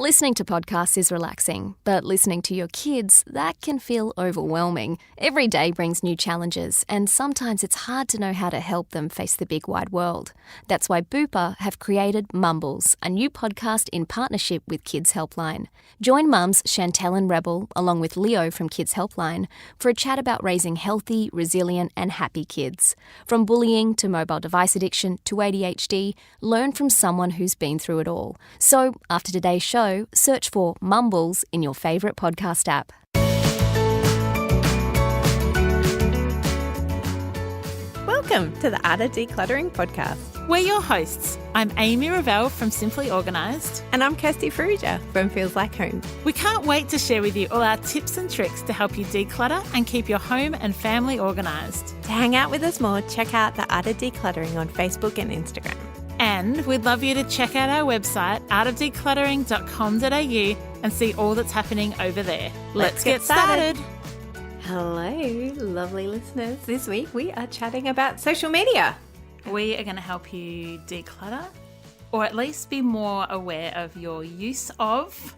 Listening to podcasts is relaxing, but listening to your kids, that can feel overwhelming. Every day brings new challenges, and sometimes it's hard to know how to help them face the big wide world. That's why Bupa have created Mumbles, a new podcast in partnership with Kids Helpline. Join mums Chantel and Rebel, along with Leo from Kids Helpline, for a chat about raising healthy, resilient and happy kids. From bullying to mobile device addiction to ADHD, learn from someone who's been through it all. So, after today's show, search for Mumbles in your favourite podcast app. Welcome to the Art of Decluttering podcast. We're your hosts. I'm Amy Revell from Simply Organised. And I'm Kirsty Farrugia from Feels Like Home. We can't wait to share with you all our tips and tricks to help you declutter and keep your home and family organised. To hang out with us more, check out the Art of Decluttering on Facebook and Instagram. And we'd love you to check out our website, artofdecluttering.com.au, and see all that's happening over there. Let's get started. Hello, lovely listeners. This week we are chatting about social media. We are going to help you declutter, or at least be more aware of your use of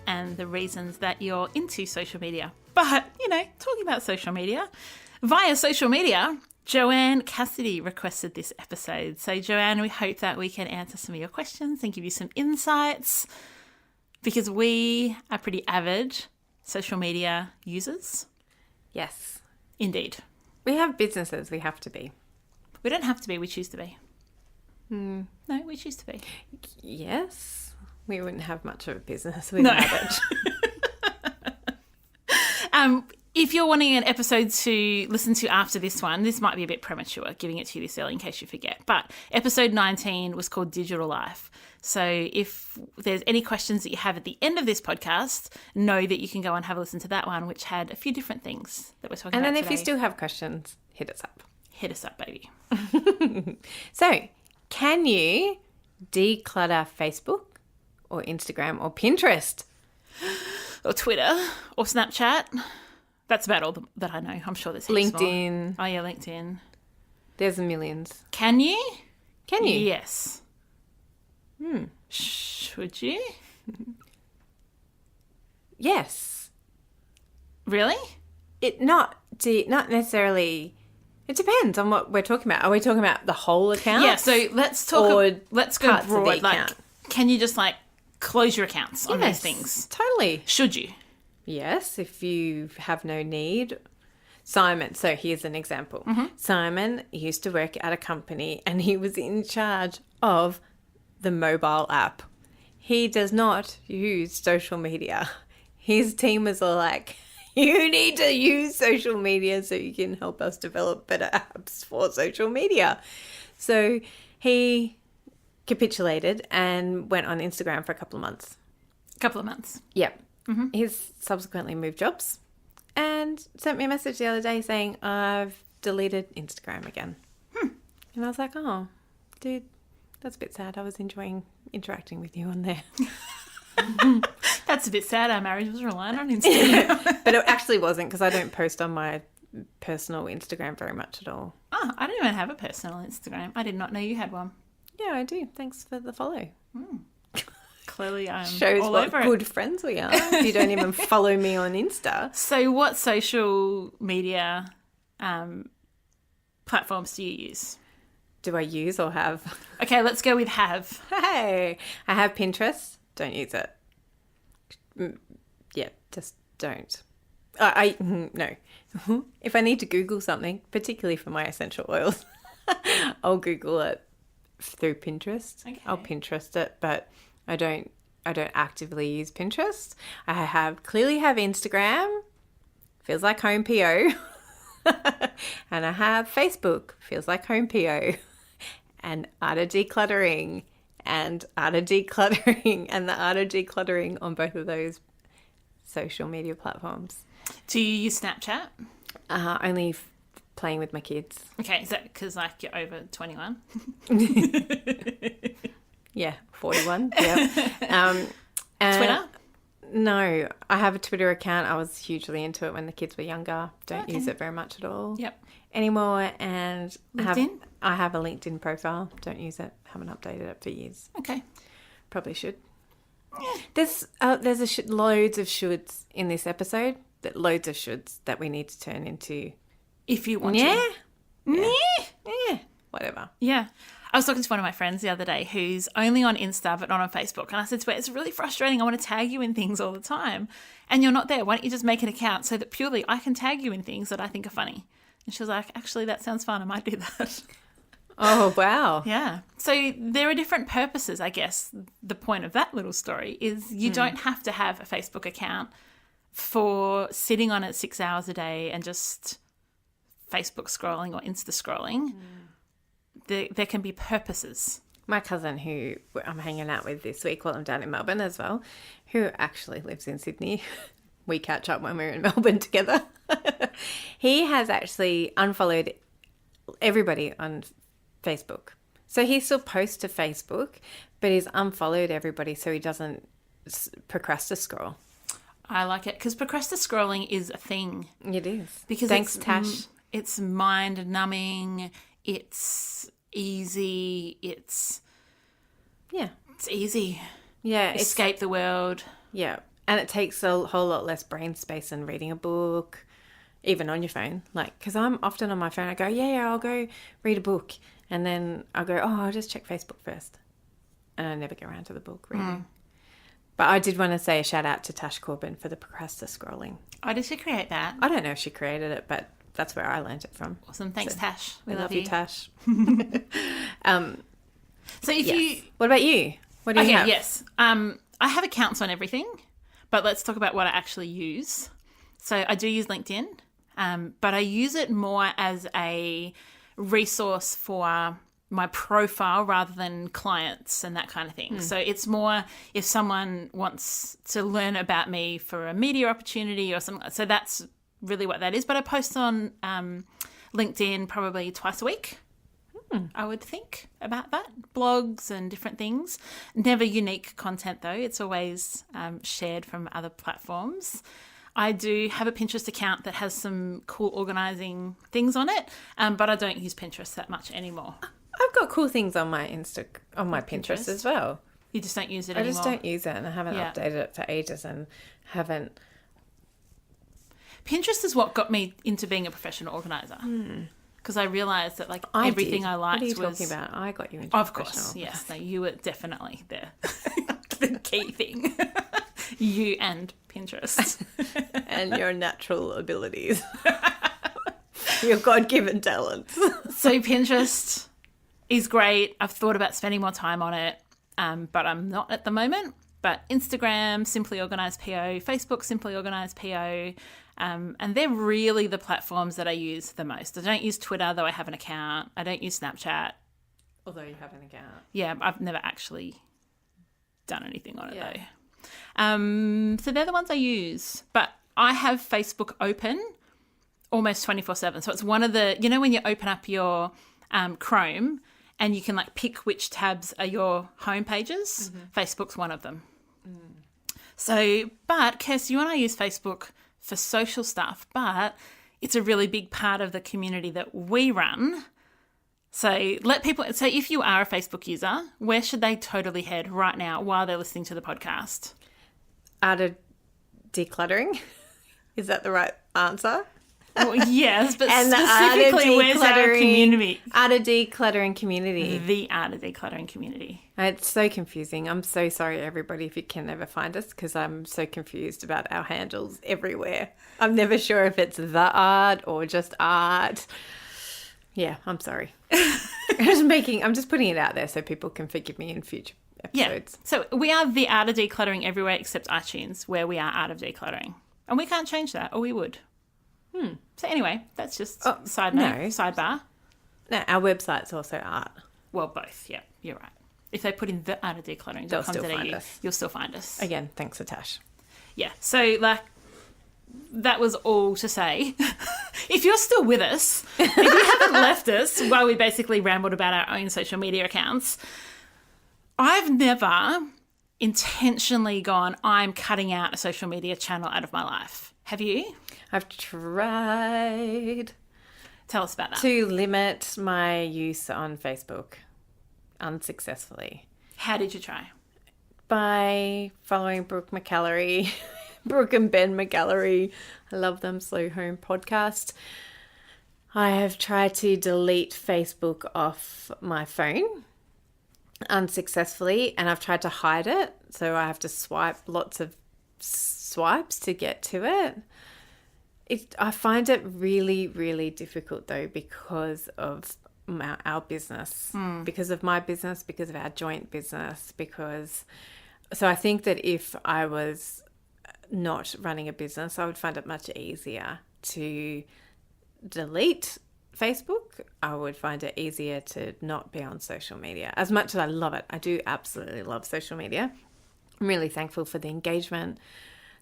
and the reasons that you're into social media. But, talking about social media, via social media, Joanne Cassidy requested this episode. So, Joanne, we hope that we can answer some of your questions and give you some insights, because we are pretty avid social media users. Yes. Indeed. We have businesses, we have to be. We don't have to be, we choose to be. No, we choose to be. Yes. We wouldn't have much of a business without it. If you're wanting an episode to listen to after this one, this might be a bit premature, giving it to you this early in case you forget. But episode 19 was called Digital Life. So if there's any questions that you have at the end of this podcast, know that you can go and have a listen to that one, which had a few different things that we're talking about today. And then today. if you still have questions, hit us up. Hit us up, baby. So, can you declutter Facebook or Instagram or Pinterest? Or Twitter or Snapchat. That's about all that I know. I'm sure there's heaps LinkedIn. more. Oh, yeah, LinkedIn. There's millions. Can you? Can you? Yes. Should you? Yes. Really? Not necessarily. It depends on what we're talking about. Are we talking about the whole account? Yeah, so let's go broad. Like, can you just close your accounts on these things? Totally. Should you? Yes, if you have no need. Simon, so here's an example. Simon used to work at a company and he was in charge of the mobile app. He does not use social media. His team was all like, you need to use social media so you can help us develop better apps for social media. So he capitulated and went on Instagram for a couple of months. Yeah. He's subsequently moved jobs and sent me a message the other day saying, I've deleted Instagram again. And I was like, oh, dude, that's a bit sad. I was enjoying interacting with you on there. That's a bit sad. Our marriage was reliant on Instagram. But it actually wasn't, because I don't post on my personal Instagram very much at all. Oh, I don't even have a personal Instagram. I did not know you had one. Yeah, I do. Thanks for the follow. Clearly, I'm Shows all what over good it. friends we are. If you don't even follow me on Insta. So what social media platforms do you use? Do I use or have? Okay, let's go with have. Hey, I have Pinterest. Don't use it. Yeah, just don't. No. If I need to Google something, particularly for my essential oils, I'll Google it through Pinterest. Okay. I'll Pinterest it, but I don't actively use Pinterest. I clearly have Instagram, Feels Like Home PO, and I have Facebook, Feels Like Home PO, and Art of Decluttering, and Art of Decluttering, and the Art of Decluttering on both of those social media platforms. Do you use Snapchat? Only playing with my kids. Okay, is that because you're over 21? Yeah, 41. Yeah. Twitter? No, I have a Twitter account. I was hugely into it when the kids were younger. Don't use it very much at all anymore. And LinkedIn? I have a LinkedIn profile. Don't use it. Haven't updated it for years. Okay. Probably should. There's loads of shoulds in this episode. Loads of shoulds that we need to turn into. If you want Yeah. to. Yeah. Whatever. Yeah. I was talking to one of my friends the other day who's only on Insta but not on Facebook. And I said to her, it's really frustrating. I want to tag you in things all the time. And you're not there. Why don't you just make an account so that purely I can tag you in things that I think are funny? And she was like, actually, that sounds fun. I might do that. Oh, wow. Yeah. So there are different purposes, I guess. The point of that little story is you don't have to have a Facebook account for sitting on it 6 hours a day and just Facebook scrolling or Insta scrolling. There can be purposes. My cousin, who I'm hanging out with this week while I'm down in Melbourne as well, who actually lives in Sydney. We catch up when we're in Melbourne together. He has actually unfollowed everybody on Facebook. So he still posts to Facebook, but he's unfollowed everybody so he doesn't procrastinate scroll. I like it because procrastinating scrolling is a thing. It is. Because Thanks, Tash. It's mind numbing. It's easy. It's easy. Yeah. Escape the world. Yeah. And it takes a whole lot less brain space than reading a book, even on your phone. Like, because I'm often on my phone, I go, yeah, I'll go read a book. And then I'll go, I'll just check Facebook first. And I never get around to the book reading. But I did want to say a shout out to Tash Corbin for the procrastinating scrolling. Oh, did she create that? I don't know if she created it, but that's where I learned it from. Awesome. Thanks, So, Tash. We love you, Tash. So if you... What about you? What do you have? Yes. I have accounts on everything, but let's talk about what I actually use. So I do use LinkedIn, but I use it more as a resource for my profile rather than clients and that kind of thing. So it's more if someone wants to learn about me for a media opportunity or something. So that's really what that is. But I post on LinkedIn probably twice a week. I would think about that. Blogs and different things. Never unique content though. It's always shared from other platforms. I do have a Pinterest account that has some cool organising things on it, but I don't use Pinterest that much anymore. I've got cool things on my Pinterest as well. You just don't use it I anymore? just don't use it and I haven't Yeah. updated it for ages and haven't... Pinterest is what got me into being a professional organiser. Because I realised that everything I liked was... What are you talking about? I got you into Of professional. course, yes. No, you were definitely the key thing. You and Pinterest. And your natural abilities. Your God-given talents. So Pinterest is great. I've thought about spending more time on it, but I'm not at the moment. But Instagram, Simply Organised PO, Facebook, Simply Organised PO, and they're really the platforms that I use the most. I don't use Twitter, though I have an account. I don't use Snapchat. Although you have an account. Yeah, I've never actually done anything on it, Yeah. though. So they're the ones I use. But I have Facebook open almost 24/7. So it's one of the, when you open up your Chrome and you can pick which tabs are your home pages, Facebook's one of them. So, but Kirst, you and I use Facebook for social stuff, but it's a really big part of the community that we run. So let people, so if you are a Facebook user, where should they totally head right now while they're listening to the podcast? Out of decluttering? Is that the right answer? Well, yes, but And specifically, where's our community? Out of decluttering community. The Art of Decluttering community. It's so confusing. I'm so sorry, everybody, if you can never find us, because I'm so confused about our handles everywhere. I'm never sure if it's the art or just art. Yeah, I'm sorry. I'm just putting it out there so people can forgive me in future episodes. Yeah. So we are the Art of Decluttering everywhere except iTunes, where we are Art of Decluttering. And we can't change that, or we would. So anyway, that's just sidebar. No, our website's also art. Well, both. Yeah, you're right. If they put in the Art of Decluttering, They'll still find us. You'll still find us. Again, thanks to Tash. Yeah. So that was all to say. If you're still with us, if you haven't left us while we basically rambled about our own social media accounts, I've never intentionally gone, I'm cutting out a social media channel out of my life. Have you? I've tried Tell us about that. to limit my use on Facebook unsuccessfully. How did you try? by following Brooke McAllery, Brooke and Ben McAllery. I love them. Slow Home Podcast. I have tried to delete Facebook off my phone unsuccessfully, and I've tried to hide it. So I have to swipe lots of swipes to get to it. I find it really, really difficult though because of our business, because of my business, because of our joint business, so I think that if I was not running a business, I would find it much easier to delete Facebook. I would find it easier to not be on social media. As much as I love it, I do absolutely love social media. I'm really thankful for the engagement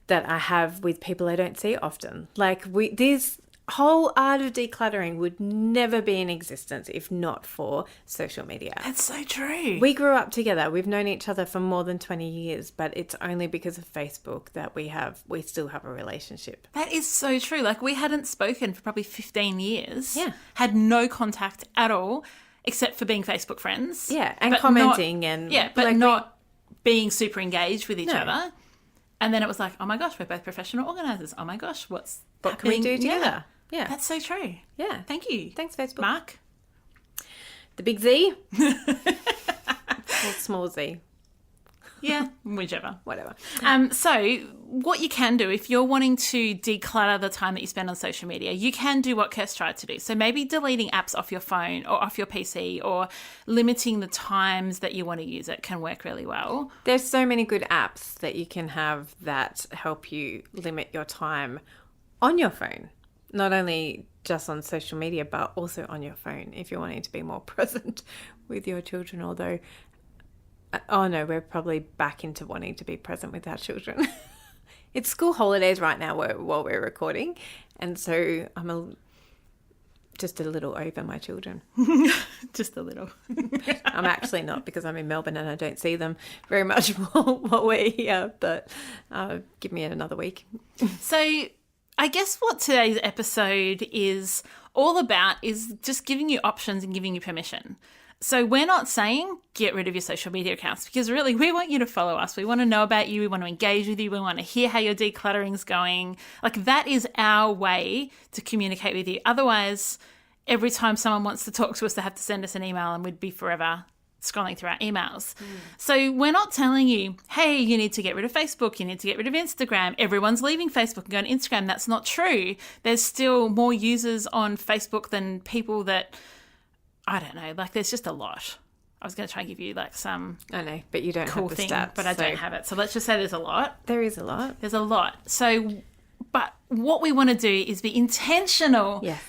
that I have with people I don't see often. Like this whole art of decluttering would never be in existence if not for social media. That's so true. We grew up together. We've known each other for more than 20 years, but it's only because of Facebook that we still have a relationship. That is so true. Like, we hadn't spoken for probably 15 years. Yeah. Had no contact at all, except for being Facebook friends. Yeah, and but commenting but not being super engaged with each other. And then it was like, oh my gosh, we're both professional organisers. Oh my gosh, what can we do together? Yeah. That's so true. Yeah. Thank you. Thanks, Facebook. Mark. The big Z? Or small Z? Yeah, whichever. Whatever. So what you can do if you're wanting to declutter the time that you spend on social media, you can do what Kirst tried to do. So maybe deleting apps off your phone or off your PC, or limiting the times that you want to use it can work really well. There's so many good apps that you can have that help you limit your time on your phone. Not only just on social media, but also on your phone if you're wanting to be more present with your children. Although, oh no, we're probably back into wanting to be present with our children. It's school holidays right now while we're recording. And so I'm just a little over my children. Just a little. I'm actually not, because I'm in Melbourne and I don't see them very much while we're here. But give me another week. So I guess what today's episode is all about is just giving you options and giving you permission. So we're not saying get rid of your social media accounts, because really we want you to follow us. We want to know about you. We want to engage with you. We want to hear how your decluttering's going. Like, that is our way to communicate with you. Otherwise, every time someone wants to talk to us, they have to send us an email and we'd be forever scrolling through our emails. So we're not telling you, hey, you need to get rid of Facebook, you need to get rid of Instagram, everyone's leaving Facebook and going to Instagram. That's not true. There's still more users on Facebook than people that, I don't know, like, there's just a lot. I was going to try and give you like some I know, but you don't cool have the thing, stats, but I don't have it. So let's just say there's a lot. There is a lot. There's a lot. So, but what we want to do is be intentional. Yes.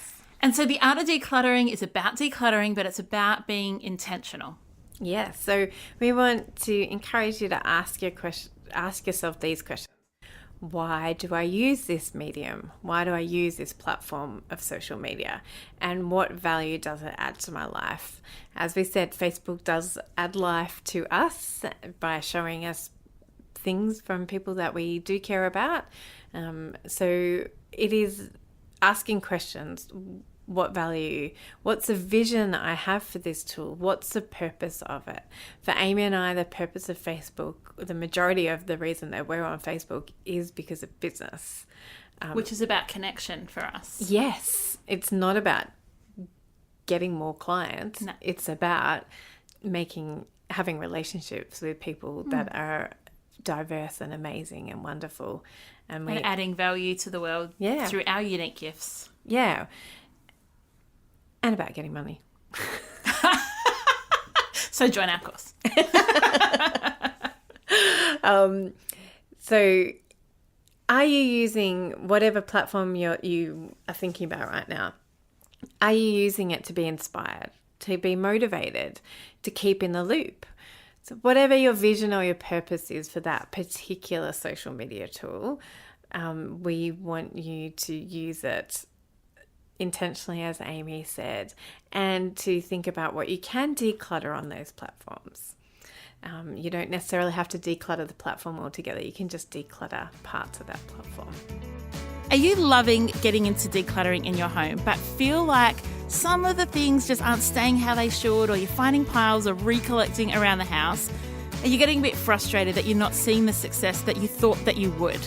And so the art of decluttering is about decluttering, but it's about being intentional. Yeah, so we want to encourage you to ask yourself these questions. Why do I use this medium? Why do I use this platform of social media? And what value does it add to my life? As we said, Facebook does add life to us by showing us things from people that we do care about. So it is asking questions. What value? What's the vision I have for this tool? What's the purpose of it? For Amy and I, the purpose of Facebook, the majority of the reason that we're on Facebook is because of business. Which is about connection for us. Yes. It's not about getting more clients. No. It's about having relationships with people that are diverse and amazing and wonderful. And adding value to the world through our unique gifts. Yeah. And about getting money. So join our course. So are you using whatever platform you are thinking about right now? Are you using it to be inspired, to be motivated, to keep in the loop? So whatever your vision or your purpose is for that particular social media tool, we want you to use it intentionally, as Amy said, and to think about what you can declutter on those platforms. You don't necessarily have to declutter the platform altogether. You can just declutter parts of that platform. Are you loving getting into decluttering in your home, but feel like some of the things just aren't staying how they should, or you're finding piles of recollecting around the house? Are you getting a bit frustrated that you're not seeing the success that you thought that you would?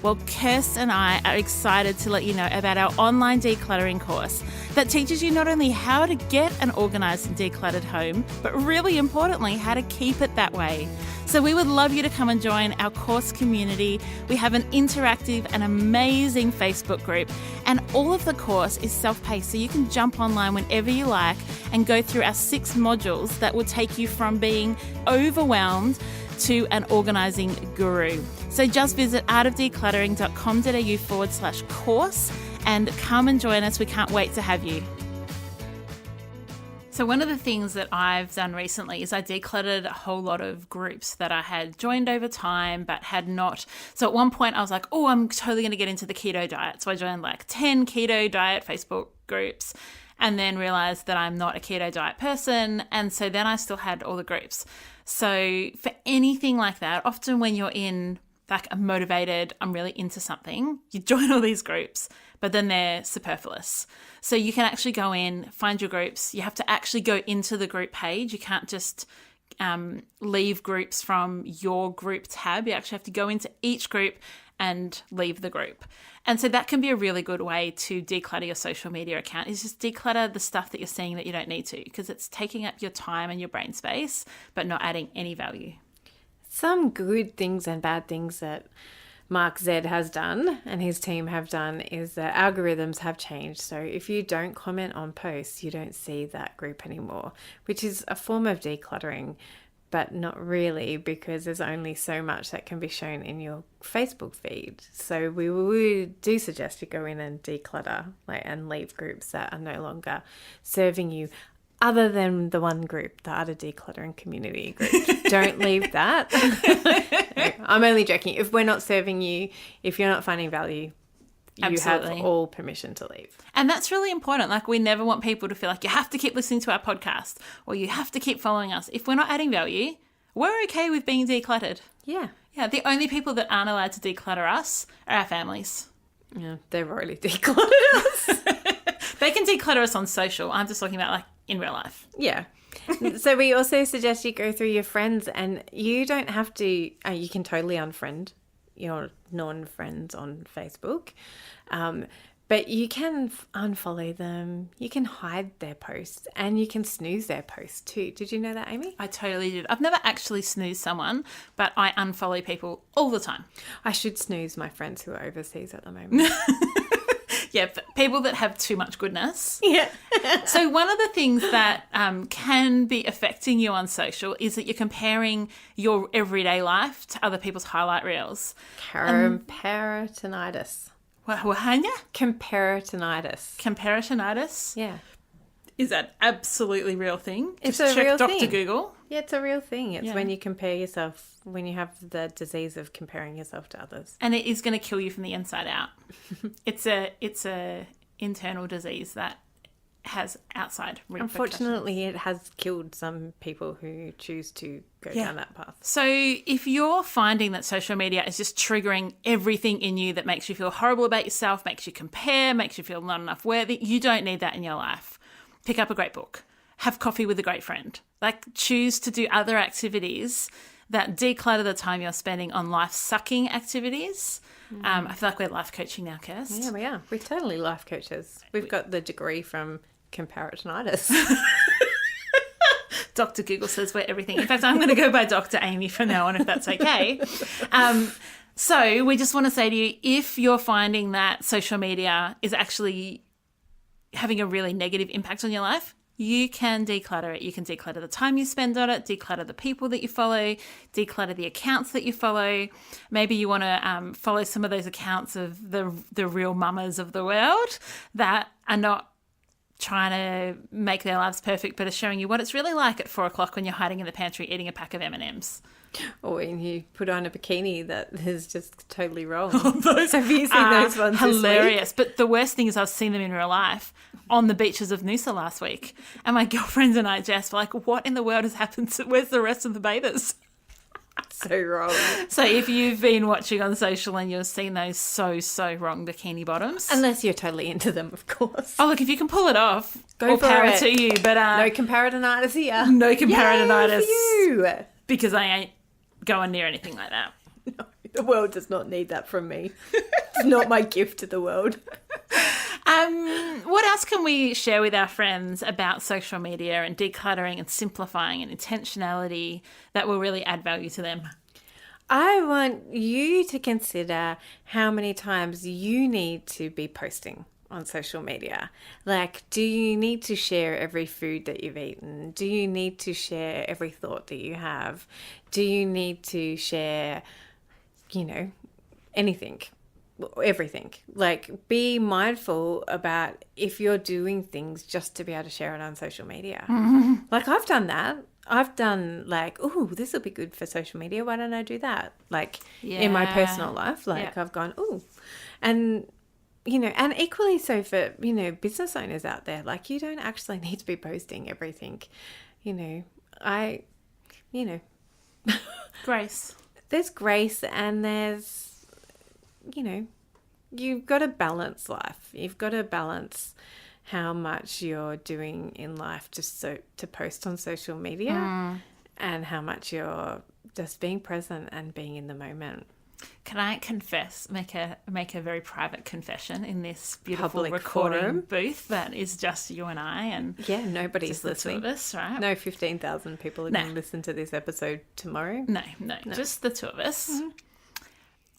Well, Kirst and I are excited to let you know about our online decluttering course that teaches you not only how to get an organised and decluttered home, but really importantly, how to keep it that way. So we would love you to come and join our course community. We have an interactive and amazing Facebook group, and all of the course is self-paced, so you can jump online whenever you like and go through our 6 modules that will take you from being overwhelmed to an organising guru. So just visit artofdecluttering.com.au/course and come and join us. We can't wait to have you. So one of the things that I've done recently is I decluttered a whole lot of groups that I had joined over time but had not. So at one point I was like, oh, I'm totally going to get into the keto diet. So I joined like 10 keto diet Facebook groups and then realized that I'm not a keto diet person. And so then I still had all the groups. So for anything like that, often when you're in like a motivated, I'm really into something, you join all these groups, but then they're superfluous. So you can actually go in, find your groups. You have to actually go into the group page. You can't just leave groups from your group tab. You actually have to go into each group and leave the group. And so that can be a really good way to declutter your social media account, is just declutter the stuff that you're seeing that you don't need to, because it's taking up your time and your brain space, but not adding any value. Some good things and bad things that Mark Z has done and his team have done is that algorithms have changed. So if you don't comment on posts, you don't see that group anymore, which is a form of decluttering, but not really, because there's only so much that can be shown in your Facebook feed. So we do suggest you go in and declutter, and leave groups that are no longer serving you, other than the one group, the Art of Decluttering community group. Don't leave that. No, I'm only joking. If we're not serving you, if you're not finding value, you Absolutely. have all permission to leave. And that's really important. Like, we never want people to feel like you have to keep listening to our podcast or you have to keep following us. If we're not adding value, we're okay with being decluttered. Yeah. Yeah, the only people that aren't allowed to declutter us are our families. Yeah, they've already decluttered us. They can declutter us on social. I'm just talking about like in real life. Yeah. So we also suggest you go through your friends, and you don't have to, you can totally unfriend your non-friends on Facebook. But you can unfollow them, you can hide their posts, and you can snooze their posts too. Did you know that, Amy? I totally did. I've never actually snoozed someone, but I unfollow people all the time. I should snooze my friends who are overseas at the moment. Yeah, people that have too much goodness. Yeah. So one of the things that can be affecting you on social is that you're comparing your everyday life to other people's highlight reels. Comparatinitis. What, Hanya? Comparatinitis. Comparatinitis? Yeah. Is that absolutely real thing? It's Just a check real Dr. thing. Google. Yeah, it's a real thing. It's Yeah. when you compare yourself, when you have the disease of comparing yourself to others. And it is going to kill you from the inside out. It's a internal disease that has outside repercussions. Unfortunately, it has killed some people who choose to go down that path. So if you're finding that social media is just triggering everything in you that makes you feel horrible about yourself, makes you compare, makes you feel not enough worthy, you don't need that in your life. Pick up a great book. Have coffee with a great friend. Like, choose to do other activities that declutter the time you're spending on life-sucking activities. I feel like we're life coaching now, Kirst. Yeah, we are. We're totally life coaches. We've got the degree from comparatinitis. Dr. Google says we're everything. In fact, I'm going to go by Dr. Amy from now on, if that's okay. So we just want to say to you, if you're finding that social media is actually having a really negative impact on your life, you can declutter it. You can declutter the time you spend on it, declutter the people that you follow, declutter the accounts that you follow. Maybe you want to follow some of those accounts of the real mamas of the world that are not trying to make their lives perfect, but are showing you what it's really like at 4 o'clock when you're hiding in the pantry eating a pack of M&Ms. Or when you put on a bikini that is just totally wrong. Have you seen those ones hilarious. But the worst thing is I've seen them in real life on the beaches of Noosa last week. And my girlfriends and I, Jess, were like, what in the world has happened? Where's the rest of the bathers? So wrong. So if you've been watching on social and you've seen those so wrong bikini bottoms. Unless you're totally into them, of course. Oh, look, if you can pull it off, Go all for power it. to you. But No comparatinitis here. no comparatinitis. Yay for you. because I ain't going near anything like that. No, the world does not need that from me. It's not my gift to the world. What else can we share with our friends about social media and decluttering and simplifying and intentionality that will really add value to them? I want you to consider how many times you need to be posting on social media. Like, do you need to share every food that you've eaten? Do you need to share every thought that you have? Do you need to share, anything? Everything. Like, be mindful about if you're doing things just to be able to share it on social media. Mm-hmm. Like, I've done that. I've done like, oh, this will be good for social media. Why don't I do that? Like in my personal life, like I've gone, oh, and and equally so for, business owners out there, like you don't actually need to be posting everything, Grace. There's grace and there's, you've got to balance life. You've got to balance how much you're doing in life just to post on social media and how much you're just being present and being in the moment. Can I confess, make a very private confession in this beautiful Public recording forum. Booth that is just you and I and Nobody's just listening. The two of us, right? No 15,000 people are going to listen to this episode tomorrow. No, just the two of us. Mm-hmm.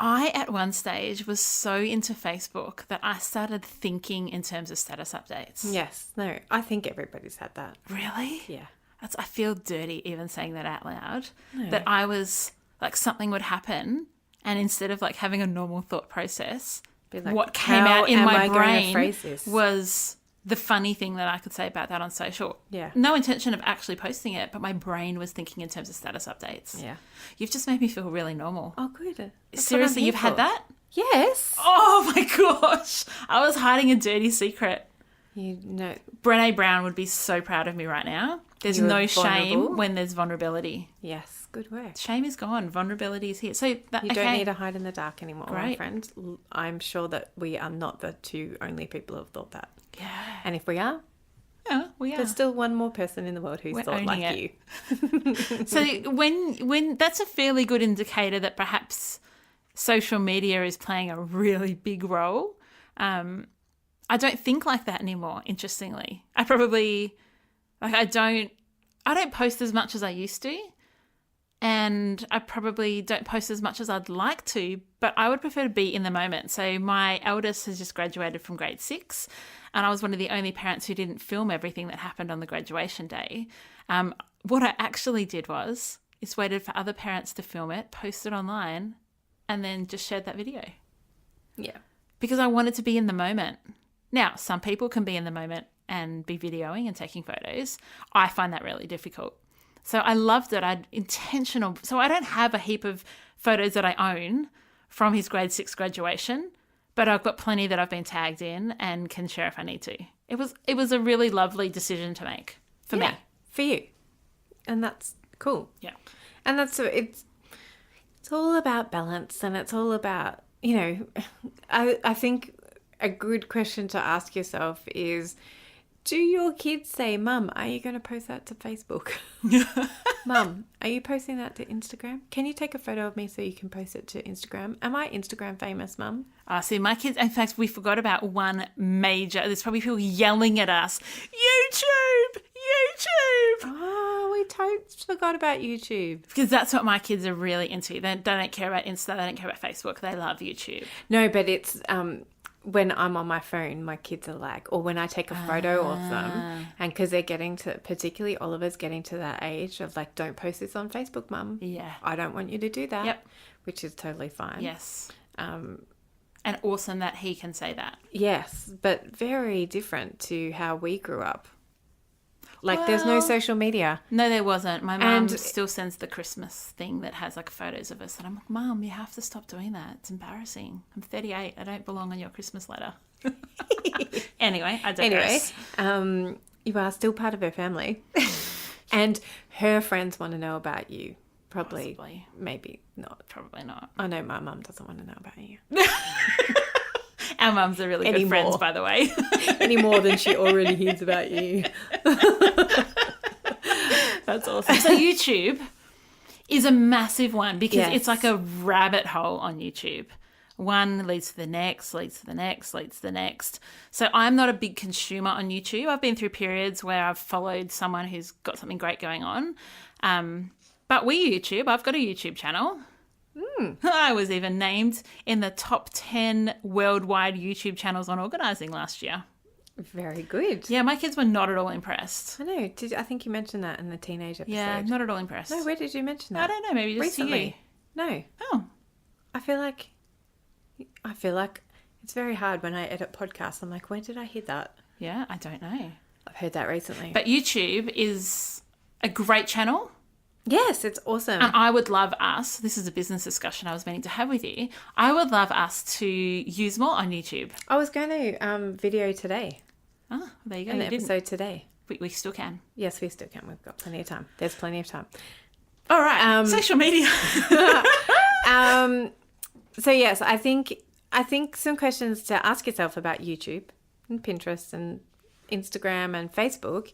I, at one stage, was so into Facebook that I started thinking in terms of status updates. Yes. No, I think everybody's had that. Really? Yeah. I feel dirty even saying that out loud. No. That I was, like, something would happen and instead of, like, having a normal thought process, like, what came out in my brain this? was the funny thing that I could say about that on social. Yeah. No intention of actually posting it, but my brain was thinking in terms of status updates. Yeah. You've just made me feel really normal. Oh, good. Seriously, you've had that? Yes. Oh, my gosh. I was hiding a dirty secret. Brené Brown would be so proud of me right now. There's no shame when there's vulnerability. Yes. Good work. Shame is gone. Vulnerability is here. So you don't need to hide in the dark anymore, Great. My friend. I'm sure that we are not the two only people who have thought that. Yeah. And if we are, we are. There's still one more person in the world who's thought like you. So when that's a fairly good indicator that perhaps social media is playing a really big role. I don't think like that anymore, interestingly. I probably I don't post as much as I used to. And I probably don't post as much as I'd like to, but I would prefer to be in the moment. So my eldest has just graduated from grade 6, and I was one of the only parents who didn't film everything that happened on the graduation day. What I actually did is waited for other parents to film it, post it online, and then just shared that video. Yeah. Because I wanted to be in the moment. Now, some people can be in the moment and be videoing and taking photos. I find that really difficult. So I loved it. So I don't have a heap of photos that I own from his grade 6 graduation, but I've got plenty that I've been tagged in and can share if I need to. It was a really lovely decision to make for me. For you. And that's cool. Yeah. And it's all about balance, and it's all about, I think a good question to ask yourself is, do your kids say, Mum, are you going to post that to Facebook? Mum, are you posting that to Instagram? Can you take a photo of me so you can post it to Instagram? Am I Instagram famous, Mum? See, my kids, in fact, we forgot about one major, there's probably people yelling at us, YouTube! Oh, we totally forgot about YouTube. Because that's what my kids are really into. They don't care about Insta, they don't care about Facebook, they love YouTube. No, but it's... when I'm on my phone, my kids are like, or when I take a photo of them, and because they're getting to, particularly Oliver's getting to that age of like, don't post this on Facebook, Mum. Yeah. I don't want you to do that. Yep. Which is totally fine. Yes. And awesome that he can say that. Yes, but very different to how we grew up. Like, there's no social media. No, there wasn't. My mum still sends the Christmas thing that has, like, photos of us. And I'm like, Mum, you have to stop doing that. It's embarrassing. I'm 38. I don't belong on your Christmas letter. Anyway, I digress. You are still part of her family. And her friends want to know about you. Possibly. Maybe not. Probably not. I know my mum doesn't want to know about you. Our mums are really good friends, by the way. Any more than she already hears about you. That's awesome. So YouTube is a massive one because Yes. it's like a rabbit hole on YouTube. One leads to the next, leads to the next, leads to the next. So I'm not a big consumer on YouTube. I've been through periods where I've followed someone who's got something great going on. But we YouTube. I've got a YouTube channel. I was even named in the top 10 worldwide YouTube channels on organising last year. Very good. Yeah, my kids were not at all impressed. I know. I think you mentioned that in the teenage episode. Yeah, not at all impressed. No, where did you mention that? I don't know, maybe just to you. Recently. No. Oh, I feel like it's very hard when I edit podcasts. I'm like, where did I hear that? yeah, I don't know. I've heard that recently. But YouTube is a great channel. Yes, it's awesome. And I would love us, this is a business discussion I was meaning to have with you, I would love us to use more on YouTube. I was going to video today. Oh, there you go. An You didn't. episode today. We still can. Yes, we still can. We've got plenty of time. There's plenty of time. All right. Social media. So yes, I think some questions to ask yourself about YouTube and Pinterest and Instagram and Facebook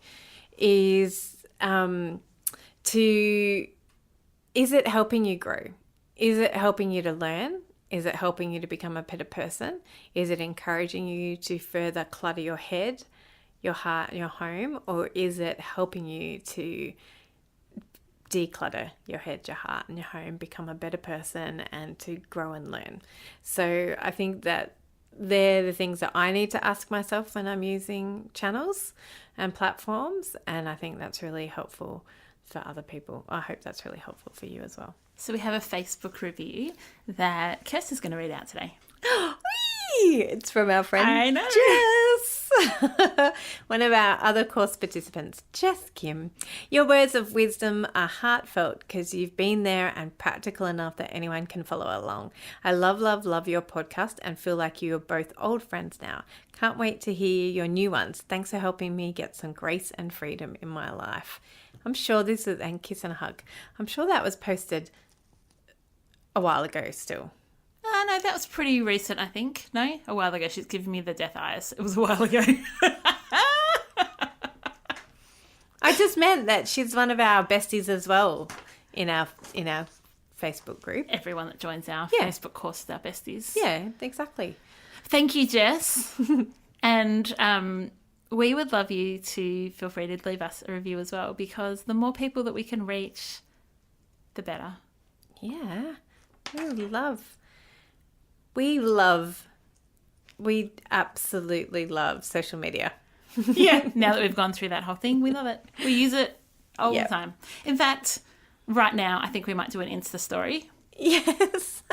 is is it helping you grow? Is it helping you to learn? Is it helping you to become a better person? Is it encouraging you to further clutter your head, your heart, and your home? Or is it helping you to declutter your head, your heart, and your home, become a better person, and to grow and learn? So I think that they're the things that I need to ask myself when I'm using channels and platforms. And I think that's really helpful for other people. I hope that's really helpful for you as well. So we have a Facebook review that Kirsty's going to read out today. It's from our friend I know. Jess, one of our other course participants, Jess Kim. Your words of wisdom are heartfelt because you've been there and practical enough that anyone can follow along. I love your podcast and feel like you are both old friends now. Can't wait to hear your new ones. Thanks for helping me get some grace and freedom in my life. I'm sure this is, and kiss and a hug. I'm sure that was posted a while ago still. Oh, no, that was pretty recent, I think. No? A while ago. She's giving me the death eyes. It was a while ago. I just meant that she's one of our besties as well in our Facebook group. Everyone that joins our Yeah. Facebook course is our besties. Yeah, exactly. Thank you, Jess. And we would love you to feel free to leave us a review as well, because the more people that we can reach, the better. Yeah. We absolutely love social media. Yeah. Now that we've gone through that whole thing, we love it. We use it all the time. In fact, right now, I think we might do an Insta story. Yes.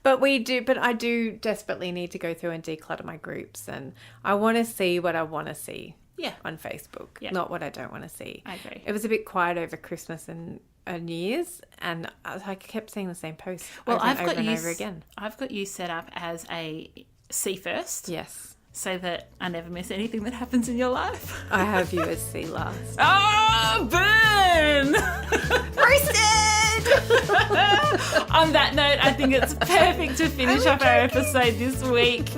But I do desperately need to go through and declutter my groups, and I want to see what I want to see on Facebook, not what I don't want to see. I agree. It was a bit quiet over Christmas and New Year's, and I kept seeing the same posts over and over again. I've got you set up as a see first. Yes. So that I never miss anything that happens in your life. I have you as see last. Oh, burn! Roasted! On that note, I think it's perfect to finish off our episode this week.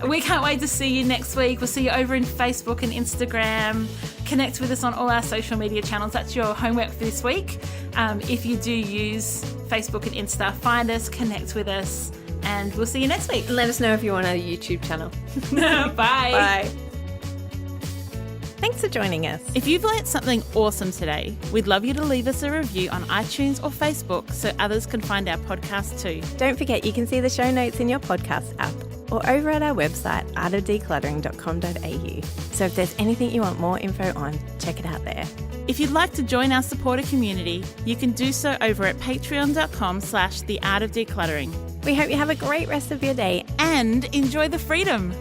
We can't wait to see you next week. We'll see you over in Facebook and Instagram. Connect with us on all our social media channels. That's your homework for this week. If you do use Facebook and Insta, find us, connect with us, and we'll see you next week. Let us know if you want a YouTube channel. Bye. Bye. Thanks for joining us. If you've learnt something awesome today, we'd love you to leave us a review on iTunes or Facebook so others can find our podcast too. Don't forget you can see the show notes in your podcast app or over at our website, artofdecluttering.com.au. So if there's anything you want more info on, check it out there. If you'd like to join our supporter community, you can do so over at patreon.com/theartofdecluttering. We hope you have a great rest of your day And enjoy the freedom.